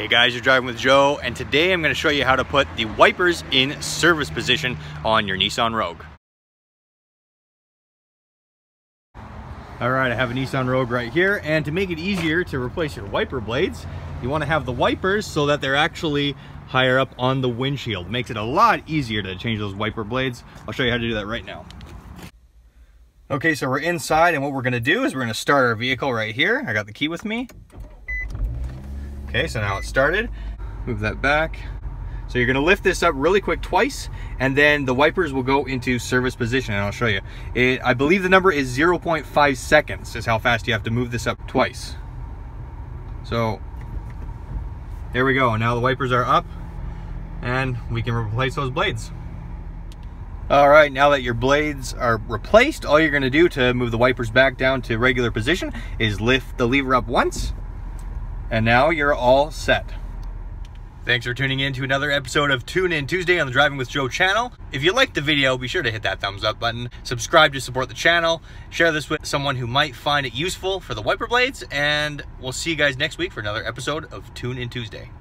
Hey guys, you're driving with Joe, and today I'm going to show you how to put the wipers in service position on your Nissan Rogue. Alright, I have a Nissan Rogue right here, and to make it easier to replace your wiper blades, you want to have the wipers so that they're actually higher up on the windshield. Makes it a lot easier to change those wiper blades. I'll show you how to do that right now. Okay, so we're inside, and what we're going to do is we're going to start our vehicle right here. I got the key with me. Okay, so now it's started. Move that back. So you're gonna lift this up really quick twice, and then the wipers will go into service position, and I'll show you. I believe the number is 0.5 seconds is how fast you have to move this up twice. So, there we go. Now the wipers are up, and we can replace those blades. All right, now that your blades are replaced, all you're gonna do to move the wipers back down to regular position is lift the lever up once, and now you're all set. Thanks for tuning in to another episode of Tune In Tuesday on the Driving with Joe channel. If you liked the video, be sure to hit that thumbs up button, subscribe to support the channel, share this with someone who might find it useful for the wiper blades, and we'll see you guys next week for another episode of Tune In Tuesday.